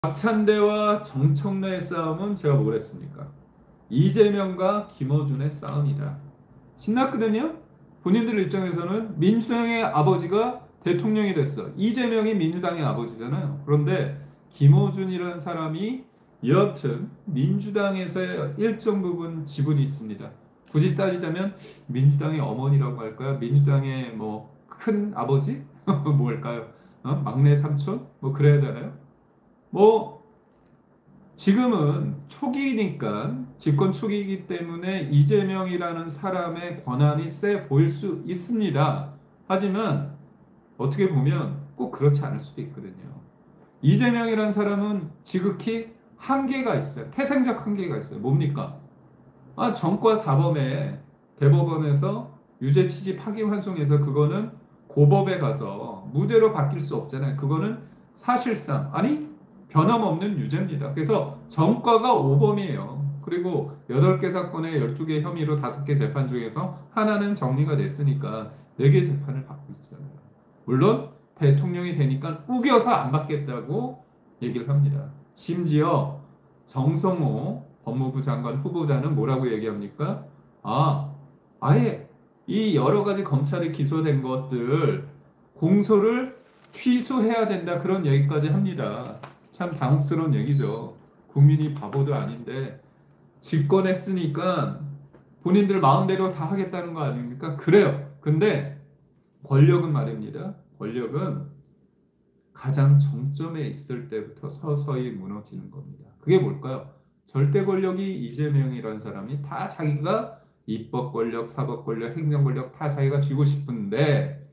박찬대와 정청래의 싸움은 제가 뭘 했습니까? 이재명과 김어준의 싸움이다. 신났거든요? 본인들 입장에서는 민주당의 아버지가 대통령이 됐어. 이재명이 민주당의 아버지잖아요. 그런데 김어준이라는 사람이 여튼 민주당에서의 일정 부분 지분이 있습니다. 굳이 따지자면 민주당의 어머니라고 할까요? 민주당의 뭐 큰 아버지? 뭘까요? 막내 삼촌? 뭐 그래야 되나요? 뭐 지금은 초기니까 집권 초기이기 때문에 이재명이라는 사람의 권한이 세 보일 수 있습니다. 하지만 어떻게 보면 꼭 그렇지 않을 수도 있거든요. 이재명이라는 사람은 지극히 한계가 있어요. 태생적 한계가 있어요. 뭡니까? 전과 사범에 대법원에서 유죄 취지 파기환송해서 그거는 고법에 가서 무죄로 바뀔 수 없잖아요. 그거는 사실상 변함없는 유죄입니다. 그래서 전과가 5범이에요. 그리고 8개 사건에 12개 혐의로 5개 재판 중에서 하나는 정리가 됐으니까 4개 재판을 받고 있잖아요. 물론 대통령이 되니까 우겨서 안 받겠다고 얘기를 합니다. 심지어 정성호 법무부 장관 후보자는 뭐라고 얘기합니까? 아예 이 여러 가지 검찰에 기소된 것들 공소를 취소해야 된다 그런 얘기까지 합니다. 참 당혹스러운 얘기죠. 국민이 바보도 아닌데 집권했으니까 본인들 마음대로 다 하겠다는 거 아닙니까? 그래요. 근데 권력은 말입니다. 권력은 가장 정점에 있을 때부터 서서히 무너지는 겁니다. 그게 뭘까요? 절대 권력이 이재명이라는 사람이 다 자기가 입법 권력, 사법 권력, 행정 권력 다 자기가 쥐고 싶은데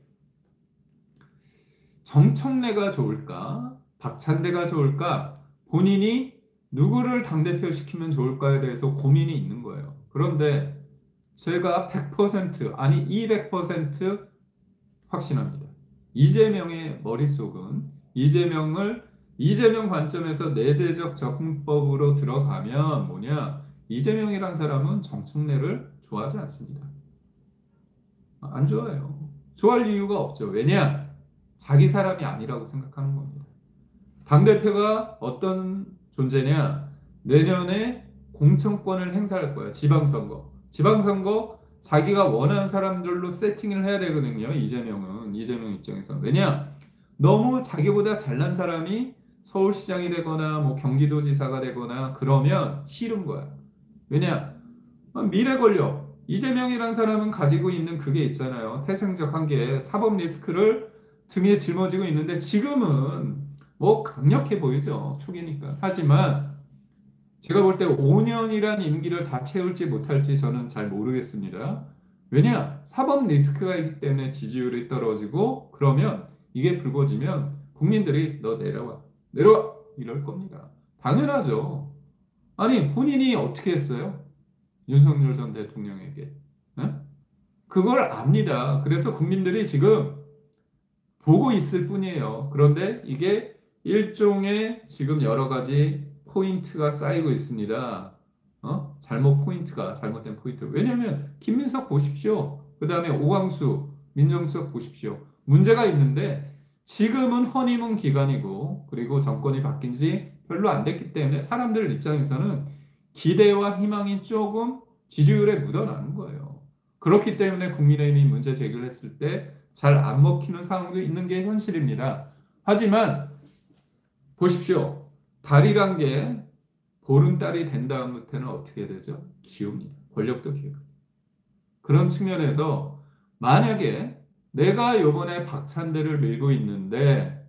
정청래가 좋을까? 박찬대가 좋을까? 본인이 누구를 당대표 시키면 좋을까에 대해서 고민이 있는 거예요. 그런데 제가 100% 아니 200% 확신합니다. 이재명의 머릿속은 이재명 관점에서 내재적 접근법으로 들어가면 뭐냐? 이재명이란 사람은 정청래를 좋아하지 않습니다. 안 좋아해요. 좋아할 이유가 없죠. 왜냐? 자기 사람이 아니라고 생각하는 겁니다. 당대표가 어떤 존재냐? 내년에 공천권을 행사할 거야. 지방선거. 지방선거 자기가 원하는 사람들로 세팅을 해야 되거든요. 이재명 입장에서. 왜냐? 너무 자기보다 잘난 사람이 서울시장이 되거나 뭐 경기도지사가 되거나 그러면 싫은 거야. 왜냐? 미래 권력. 이재명이란 사람은 가지고 있는 그게 있잖아요. 태생적 한계, 사법 리스크를 등에 짊어지고 있는데 지금은 뭐 강력해 보이죠. 초기니까. 하지만 제가 볼 때 5년이란 임기를 다 채울지 못할지 저는 잘 모르겠습니다. 왜냐? 사법 리스크가 있기 때문에 지지율이 떨어지고 그러면 이게 불거지면 국민들이 너 내려와 이럴 겁니다. 당연하죠. 본인이 어떻게 했어요? 윤석열 전 대통령에게. 네? 그걸 압니다. 그래서 국민들이 지금 보고 있을 뿐이에요. 그런데 이게 일종의 지금 여러 가지 포인트가 쌓이고 있습니다. 잘못된 포인트. 왜냐하면 김민석 보십시오. 그 다음에 오광수, 민정수석 보십시오. 문제가 있는데 지금은 허니문 기간이고 그리고 정권이 바뀐 지 별로 안 됐기 때문에 사람들 입장에서는 기대와 희망이 조금 지지율에 묻어나는 거예요. 그렇기 때문에 국민의힘이 문제 제기를 했을 때 잘 안 먹히는 상황도 있는 게 현실입니다. 하지만 보십시오. 달이란 게 보름달이 된 다음부터는 어떻게 되죠? 기웁니다. 권력도 기워요. 그런 측면에서 만약에 내가 이번에 박찬대를 밀고 있는데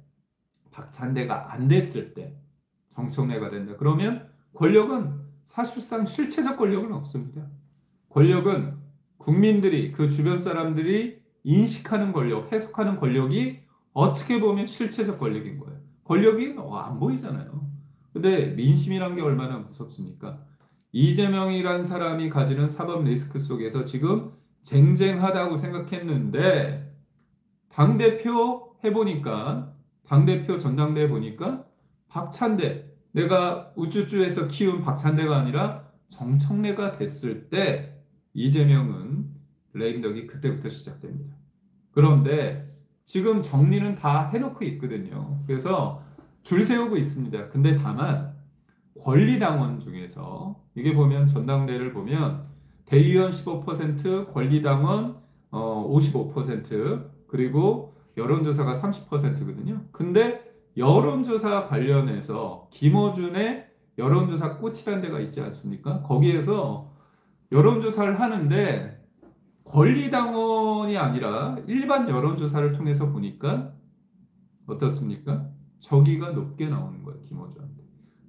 박찬대가 안 됐을 때 정청래가 된다. 그러면 권력은 사실상 실체적 권력은 없습니다. 권력은 국민들이 그 주변 사람들이 인식하는 권력, 해석하는 권력이 어떻게 보면 실체적 권력인 거예요. 권력이 안 보이잖아요. 근데 민심이란 게 얼마나 무섭습니까? 이재명이란 사람이 가지는 사법 리스크 속에서 지금 쟁쟁하다고 생각했는데 당대표 전당대회 보니까 박찬대 내가 우쭈쭈해서 키운 박찬대가 아니라 정청래가 됐을 때 이재명은 레임덕이 그때부터 시작됩니다. 그런데 지금 정리는 다 해놓고 있거든요. 그래서 줄 세우고 있습니다. 근데 다만 권리당원 중에서 이게 보면 전당대회를 보면 대의원 15%, 권리당원 55%, 그리고 여론조사가 30%거든요. 근데 여론조사 관련해서 김어준의 여론조사 꽃이라는 데가 있지 않습니까? 거기에서 여론조사를 하는데 권리당원이 아니라 일반 여론조사를 통해서 보니까 어떻습니까? 저기가 높게 나오는 거예요, 김어준한테.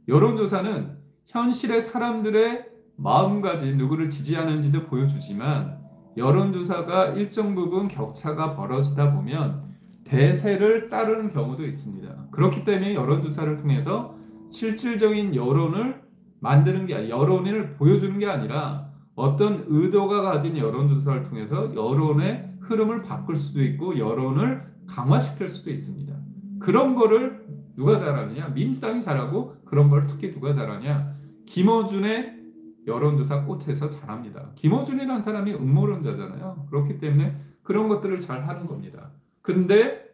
여론조사는 현실의 사람들의 마음가짐, 누구를 지지하는지도 보여주지만 여론조사가 일정 부분 격차가 벌어지다 보면 대세를 따르는 경우도 있습니다. 그렇기 때문에 여론조사를 통해서 실질적인 여론을 만드는 게 여론을 보여주는 게 아니라 어떤 의도가 가진 여론조사를 통해서 여론의 흐름을 바꿀 수도 있고 여론을 강화시킬 수도 있습니다. 그런 거를 누가 잘하느냐? 민주당이 잘하고 그런 걸 특히 누가 잘하냐? 김어준의 여론조사 꽃에서 잘합니다. 김어준이라는 사람이 음모론자잖아요. 그렇기 때문에 그런 것들을 잘 하는 겁니다. 근데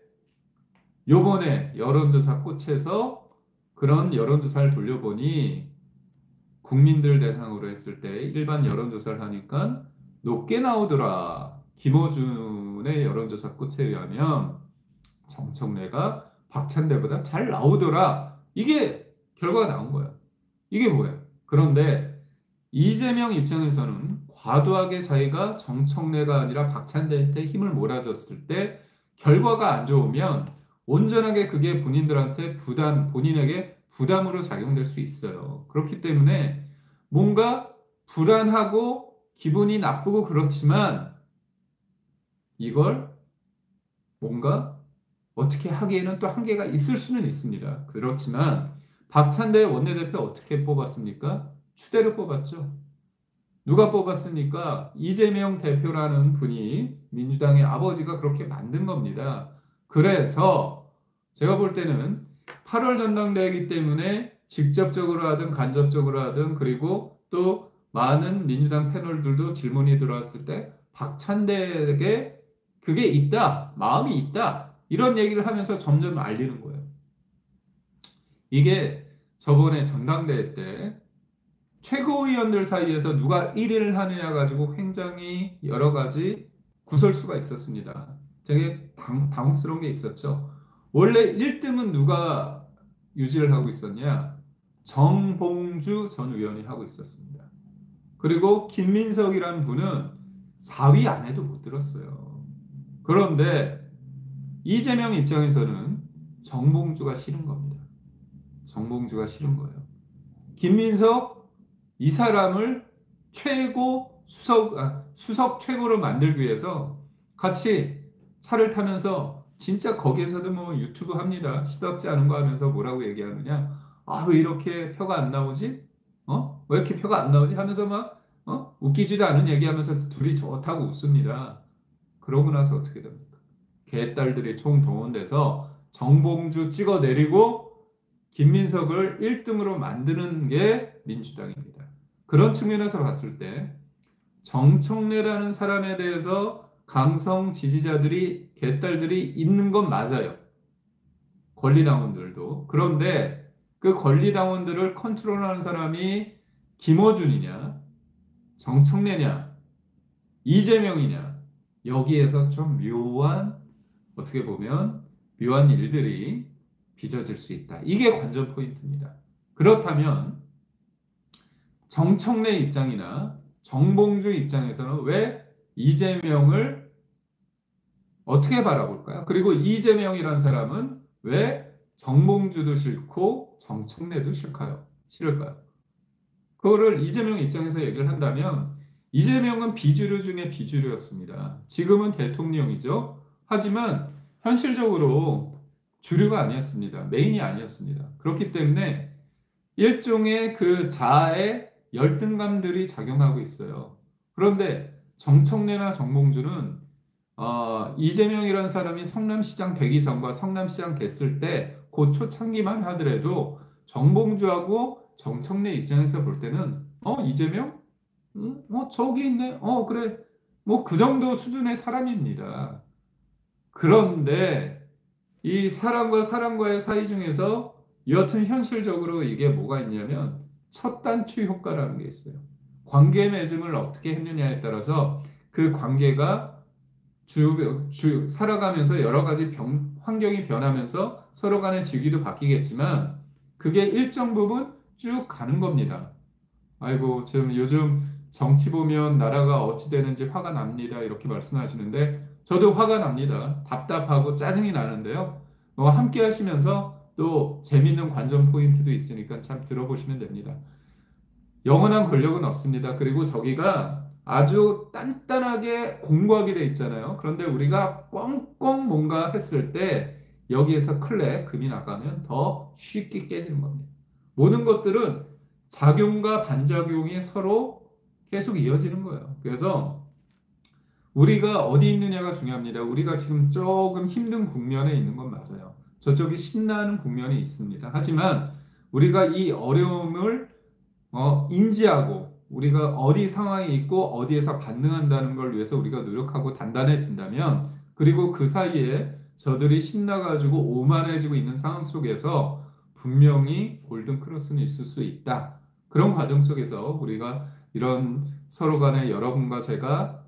요번에 여론조사 꽃에서 그런 여론조사를 돌려보니 국민들 대상으로 했을 때 일반 여론조사를 하니까 높게 나오더라. 김어준의 여론조사 꽃에 의하면 정청래가 박찬대보다 잘 나오더라. 이게 결과가 나온 거예요. 이게 뭐예요? 그런데 이재명 입장에서는 과도하게 자기가 정청래가 아니라 박찬대한테 힘을 몰아줬을 때 결과가 안 좋으면 온전하게 그게 본인들한테 본인에게 부담으로 작용될 수 있어요. 그렇기 때문에 뭔가 불안하고 기분이 나쁘고 그렇지만 이걸 뭔가 어떻게 하기에는 또 한계가 있을 수는 있습니다. 그렇지만 박찬대 원내대표 어떻게 뽑았습니까? 추대로 뽑았죠. 누가 뽑았습니까? 이재명 대표라는 분이 민주당의 아버지가 그렇게 만든 겁니다. 그래서 제가 볼 때는 8월 전당대회이기 때문에 직접적으로 하든 간접적으로 하든 그리고 또 많은 민주당 패널들도 질문이 들어왔을 때 박찬대에게 그게 있다, 마음이 있다 이런 얘기를 하면서 점점 알리는 거예요. 이게 저번에 전당대회 때 최고위원들 사이에서 누가 1위를 하느냐 가지고 굉장히 여러 가지 구설수가 있었습니다. 되게 당혹스러운 게 있었죠. 원래 1등은 누가 유지를 하고 있었냐? 정봉주 전 의원이 하고 있었습니다. 그리고 김민석이라는 분은 4위 안에도 못 들었어요. 그런데 이재명 입장에서는 정봉주가 싫은 겁니다. 정봉주가 싫은 거예요. 김민석 이 사람을 수석 최고로 만들기 위해서 같이 차를 타면서 진짜 거기에서도 뭐 유튜브 합니다. 시덥지 않은 거 하면서 뭐라고 얘기하느냐? 아, 왜 이렇게 표가 안 나오지? 왜 이렇게 표가 안 나오지? 하면서 막 웃기지도 않은 얘기하면서 둘이 좋다고 웃습니다. 그러고 나서 어떻게 됩니까? 개딸들이 총동원돼서 정봉주 찍어내리고 김민석을 1등으로 만드는 게 민주당입니다. 그런 측면에서 봤을 때 정청래라는 사람에 대해서 강성 지지자들이 개딸들이 있는 건 맞아요. 권리당원들도. 그런데 그 권리당원들을 컨트롤하는 사람이 김어준이냐, 정청래냐, 이재명이냐 여기에서 좀 어떻게 보면 묘한 일들이 빚어질 수 있다. 이게 관전 포인트입니다. 그렇다면 정청래 입장이나 정봉주 입장에서는 왜 이재명을 어떻게 바라볼까요? 그리고 이재명이라는 사람은 왜 정봉주도 싫고 정청래도 싫을까요? 그거를 이재명 입장에서 얘기를 한다면 이재명은 비주류 중에 비주류였습니다. 지금은 대통령이죠. 하지만 현실적으로 주류가 아니었습니다. 메인이 아니었습니다. 그렇기 때문에 일종의 그 자아의 열등감들이 작용하고 있어요. 그런데 정청래나 정봉주는 이재명이라는 사람이 성남시장 되기 전과 성남시장 됐을 때 그 초창기만 하더라도 정봉주하고 정청래 입장에서 볼 때는 이재명? 저기 있네. 그래. 뭐 그 정도 수준의 사람입니다. 그런데 이 사람과 사람과의 사이 중에서 여튼 현실적으로 이게 뭐가 있냐면 첫 단추 효과라는 게 있어요. 관계 맺음을 어떻게 했느냐에 따라서 그 관계가 살아가면서 여러 가지 환경이 변하면서 서로 간의 직위도 바뀌겠지만 그게 일정 부분 쭉 가는 겁니다. 아이고, 지금 요즘 정치 보면 나라가 어찌 되는지 화가 납니다. 이렇게 말씀하시는데 저도 화가 납니다. 답답하고 짜증이 나는데요. 함께 하시면서 또 재밌는 관전 포인트도 있으니까 참 들어보시면 됩니다. 영원한 권력은 없습니다. 그리고 저기가 아주 단단하게 공고하게 돼 있잖아요. 그런데 우리가 뻥뻥 뭔가 했을 때 여기에서 금이 나가면 더 쉽게 깨지는 겁니다. 모든 것들은 작용과 반작용이 서로 계속 이어지는 거예요. 그래서 우리가 어디 있느냐가 중요합니다. 우리가 지금 조금 힘든 국면에 있는 건 맞아요. 저쪽이 신나는 국면이 있습니다. 하지만 우리가 이 어려움을 인지하고 우리가 어디 상황에 있고 어디에서 반응한다는 걸 위해서 우리가 노력하고 단단해진다면 그리고 그 사이에 저들이 신나가지고 오만해지고 있는 상황 속에서 분명히 골든 크로스는 있을 수 있다. 그런 과정 속에서 우리가 이런 서로 간에 여러분과 제가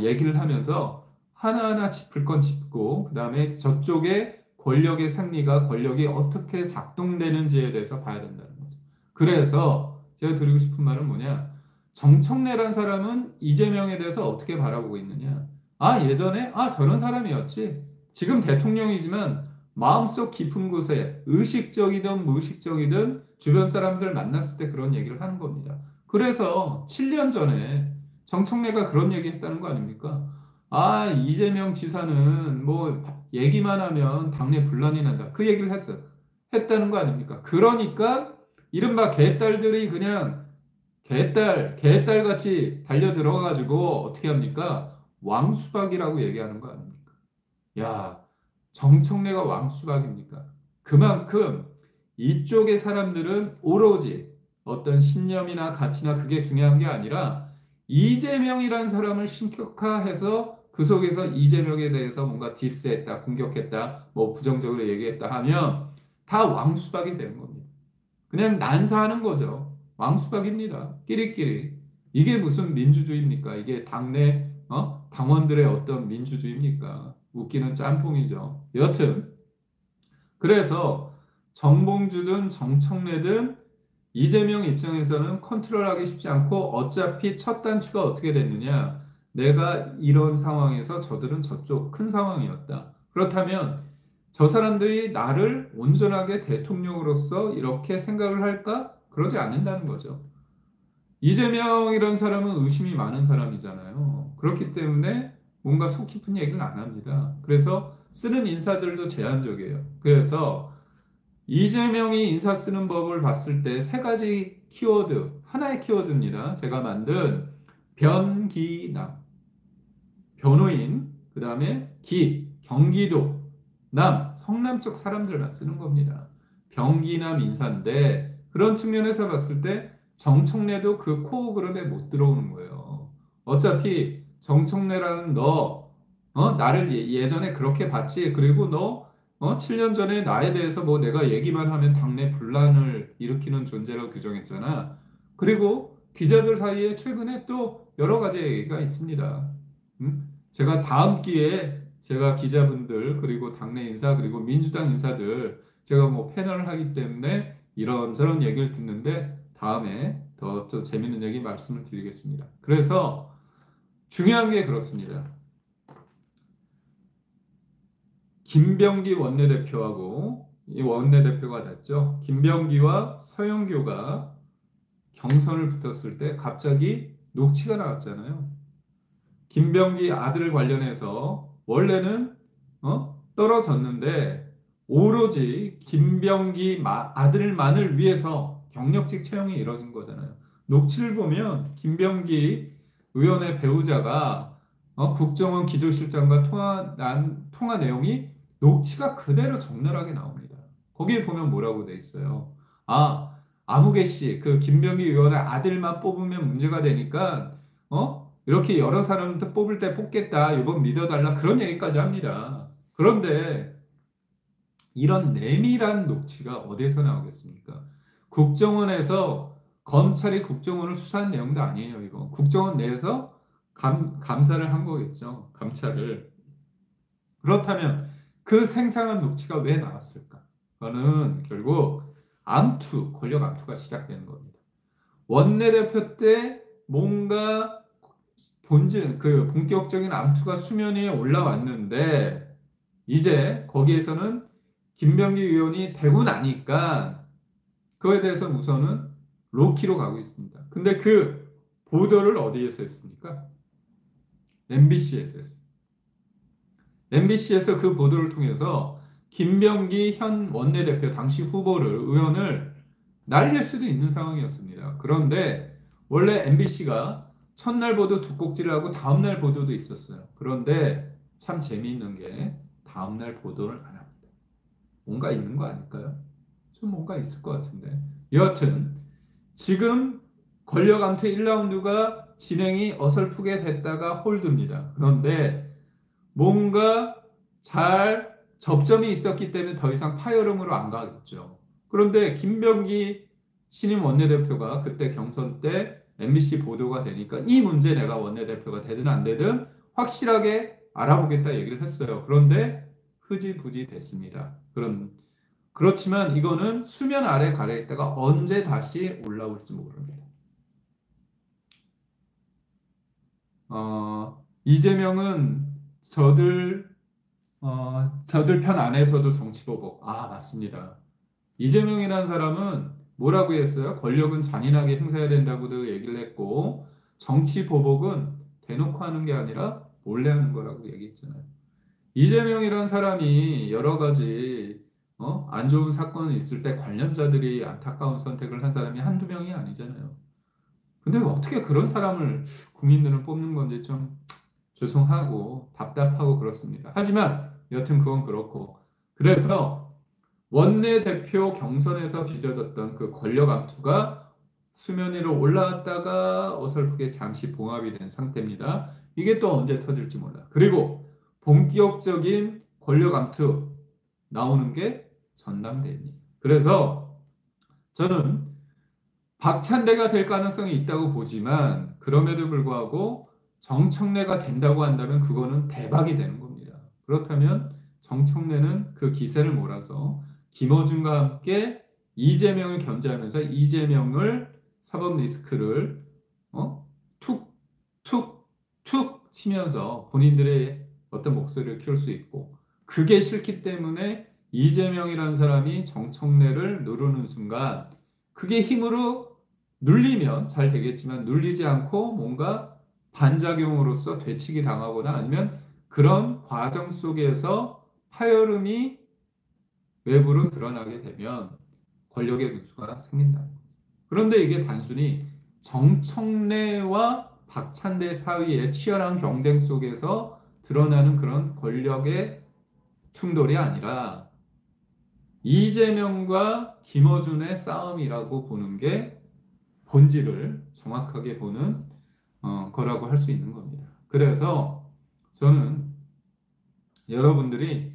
얘기를 하면서 하나하나 짚을 건 짚고 그 다음에 저쪽의 권력의 생리가 권력이 어떻게 작동되는지에 대해서 봐야 된다는 거죠. 그래서 제가 드리고 싶은 말은 뭐냐? 정청래란 사람은 이재명에 대해서 어떻게 바라보고 있느냐? 예전에 저런 사람이었지. 지금 대통령이지만 마음속 깊은 곳에 의식적이든 무의식적이든 주변 사람들 만났을 때 그런 얘기를 하는 겁니다. 그래서 7년 전에 정청래가 그런 얘기 했다는 거 아닙니까? 이재명 지사는 뭐 얘기만 하면 당내 분란이 난다. 그 얘기를 했다는 거 아닙니까? 그러니까 이른바 개딸들이 그냥 개딸 같이 달려 들어가가지고 어떻게 합니까? 왕수박이라고 얘기하는 거 아닙니까? 야, 정청래가 왕수박입니까? 그만큼 이쪽의 사람들은 오로지 어떤 신념이나 가치나 그게 중요한 게 아니라 이재명이란 사람을 신격화해서 그 속에서 이재명에 대해서 뭔가 디스했다, 공격했다, 뭐 부정적으로 얘기했다 하면 다 왕수박이 되는 겁니다. 그냥 난사하는 거죠. 왕수박입니다. 끼리끼리. 이게 무슨 민주주의입니까? 이게 당내 당원들의 어떤 민주주의입니까? 웃기는 짬뽕이죠. 여튼 그래서 정봉주든 정청래든 이재명 입장에서는 컨트롤하기 쉽지 않고 어차피 첫 단추가 어떻게 됐느냐? 내가 이런 상황에서 저들은 저쪽 큰 상황이었다. 그렇다면 저 사람들이 나를 온전하게 대통령으로서 이렇게 생각을 할까? 그러지 않는다는 거죠. 이재명이라는 사람은 의심이 많은 사람이잖아요. 그렇기 때문에 뭔가 속 깊은 얘기를 안 합니다. 그래서 쓰는 인사들도 제한적이에요. 그래서 이재명이 인사 쓰는 법을 봤을 때 세 가지 키워드, 하나의 키워드입니다. 제가 만든 변기남, 변호인, 그 다음에 경기도, 성남 쪽 사람들만 쓰는 겁니다. 변기남 인사인데 그런 측면에서 봤을 때 정청래도 그 코어 그룹에 못 들어오는 거예요. 어차피 정청래라는 나를 예전에 그렇게 봤지. 그리고 7년 전에 나에 대해서 뭐 내가 얘기만 하면 당내 분란을 일으키는 존재라고 규정했잖아. 그리고 기자들 사이에 최근에 또 여러 가지 얘기가 있습니다. 제가 다음 기회에 제가 기자분들 그리고 당내 인사 그리고 민주당 인사들 제가 뭐 패널을 하기 때문에 이런저런 얘기를 듣는데 다음에 더 좀 재밌는 얘기 말씀을 드리겠습니다. 그래서 중요한 게 그렇습니다. 김병기 원내대표하고 이 원내대표가 됐죠. 김병기와 서영교가 경선을 붙었을 때 갑자기 녹취가 나왔잖아요. 김병기 아들 관련해서 원래는 떨어졌는데 오로지 김병기 아들만을 위해서 경력직 채용이 이뤄진 거잖아요. 녹취를 보면 김병기 의원의 배우자가 국정원 기조실장과 통화 내용이 녹취가 그대로 적나라하게 나옵니다. 거기에 보면 뭐라고 돼 있어요? 아무개 씨, 그 김병기 의원의 아들만 뽑으면 문제가 되니까 이렇게 여러 사람들 뽑을 때 뽑겠다. 이번 믿어달라. 그런 얘기까지 합니다. 그런데 이런 내밀한 녹취가 어디에서 나오겠습니까? 국정원에서 검찰이 국정원을 수사한 내용도 아니에요, 이거. 국정원 내에서 감사를 한 거겠죠, 감찰을. 그렇다면 그 생생한 녹취가 왜 나왔을까? 그거는 결국 권력 암투가 시작되는 겁니다. 원내대표 때 뭔가 본격적인 암투가 수면 위에 올라왔는데, 이제 거기에서는 김병기 의원이 되고 나니까 그거에 대해서 우선은 로키로 가고 있습니다. 근데 그 보도를 어디에서 했습니까? MBC에서 했습니다. MBC에서 그 보도를 통해서 김병기 현 원내대표 당시 의원을 날릴 수도 있는 상황이었습니다. 그런데 원래 MBC가 첫날 보도 두 꼭지를 하고 다음날 보도도 있었어요. 그런데 참 재미있는 게 다음날 보도를 안 합니다. 뭔가 있는 거 아닐까요? 좀 뭔가 있을 것 같은데. 여하튼 지금 권력 암투 1라운드가 진행이 어설프게 됐다가 홀드입니다. 그런데 뭔가 잘 접점이 있었기 때문에 더 이상 파열음으로 안 가겠죠. 그런데 김병기 신임 원내대표가 그때 경선 때 MBC 보도가 되니까 이 문제 내가 원내대표가 되든 안 되든 확실하게 알아보겠다 얘기를 했어요. 그런데 흐지부지 됐습니다. 그렇지만 이거는 수면 아래 가려 있다가 언제 다시 올라올지 모릅니다. 이재명은 저들 편 안에서도 정치보복. 맞습니다. 이재명이라는 사람은 뭐라고 했어요? 권력은 잔인하게 행사해야 된다고도 얘기를 했고, 정치보복은 대놓고 하는 게 아니라 몰래 하는 거라고 얘기했잖아요. 이재명이라는 사람이 여러 가지 안 좋은 사건이 있을 때 관련자들이 안타까운 선택을 한 사람이 한두 명이 아니잖아요. 근데 어떻게 그런 사람을 국민들은 뽑는 건지 좀 죄송하고 답답하고 그렇습니다. 하지만 여튼 그건 그렇고, 그래서 원내대표 경선에서 빚어졌던 그 권력 암투가 수면 위로 올라왔다가 어설프게 잠시 봉합이 된 상태입니다. 이게 또 언제 터질지 몰라. 그리고 본격적인 권력 암투 나오는 게 전당대회입니다. 그래서 저는 박찬대가 될 가능성이 있다고 보지만, 그럼에도 불구하고 정청래가 된다고 한다면 그거는 대박이 되는 겁니다. 그렇다면 정청래는 그 기세를 몰아서 김어준과 함께 이재명을 견제하면서 이재명을 사법 리스크를 툭, 툭, 툭 치면서 본인들의 어떤 목소리를 키울 수 있고, 그게 싫기 때문에 이재명이라는 사람이 정청래를 누르는 순간 그게 힘으로 눌리면 잘 되겠지만, 눌리지 않고 뭔가 반작용으로서 되치기 당하거나 아니면 그런 과정 속에서 파열음이 외부로 드러나게 되면 권력의 누수가 생긴다. 그런데 이게 단순히 정청래와 박찬대 사이의 치열한 경쟁 속에서 드러나는 그런 권력의 충돌이 아니라 이재명과 김어준의 싸움이라고 보는 게 본질을 정확하게 보는 거라고 할 수 있는 겁니다. 그래서 저는 여러분들이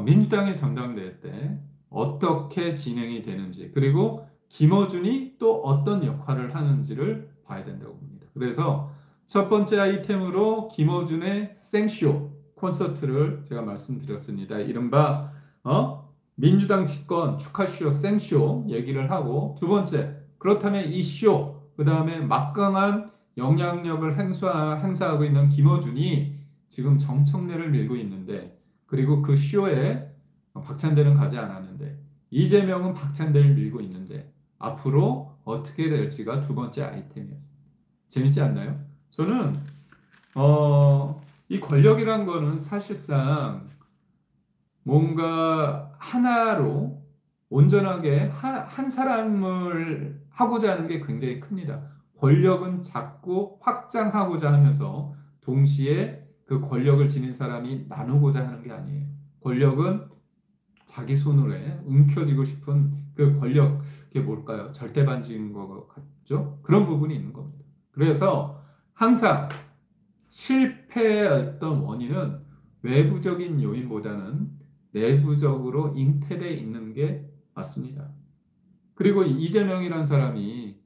민주당의 전당대회 때 어떻게 진행이 되는지, 그리고 김어준이 또 어떤 역할을 하는지를 봐야 된다고 봅니다. 그래서 첫 번째 아이템으로 김어준의 생쇼 콘서트를 제가 말씀드렸습니다. 이른바 민주당 집권 축하쇼 생쇼 얘기를 하고, 두 번째, 그렇다면 이 쇼, 그 다음에 막강한 영향력을 행사하고 있는 김어준이 지금 정청래를 밀고 있는데, 그리고 그 쇼에 박찬대는 가지 않았는데 이재명은 박찬대를 밀고 있는데 앞으로 어떻게 될지가 두 번째 아이템이었습니다. 재밌지 않나요? 저는 이 권력이란 거는 사실상 뭔가 하나로 온전하게 한 사람을 하고자 하는 게 굉장히 큽니다. 권력은 자꾸 확장하고자 하면서 동시에 그 권력을 지닌 사람이 나누고자 하는 게 아니에요. 권력은 자기 손으로 움켜쥐고 싶은 그 권력, 그게 뭘까요? 절대반지인 것 같죠? 그런 부분이 있는 겁니다. 그래서 항상 실패했던 원인은 외부적인 요인보다는 내부적으로 잉태돼 있는 게 맞습니다. 그리고 이재명이란 사람이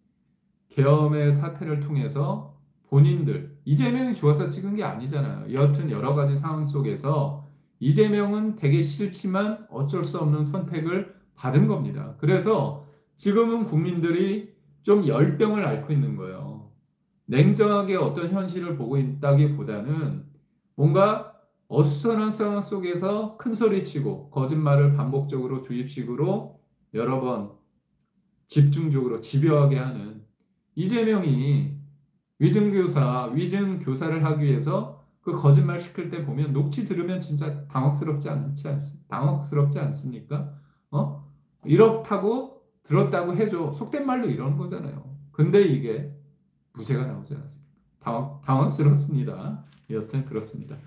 계엄의 사태를 통해서 본인들, 이재명이 좋아서 찍은 게 아니잖아요. 여하튼 여러 가지 상황 속에서 이재명은 되게 싫지만 어쩔 수 없는 선택을 받은 겁니다. 그래서 지금은 국민들이 좀 열병을 앓고 있는 거예요. 냉정하게 어떤 현실을 보고 있다기보다는 뭔가 어수선한 상황 속에서 큰 소리치고 거짓말을 반복적으로 주입식으로 여러 번 집중적으로 집요하게 하는 이재명이 위증교사를 하기 위해서 그 거짓말 시킬 때 보면 녹취 들으면 진짜 당혹스럽지 않습니까? 이렇다고 들었다고 해줘. 속된 말로 이러는 거잖아요. 근데 이게 무죄가 나오지 않았습니다. 당황스럽습니다. 여튼 그렇습니다.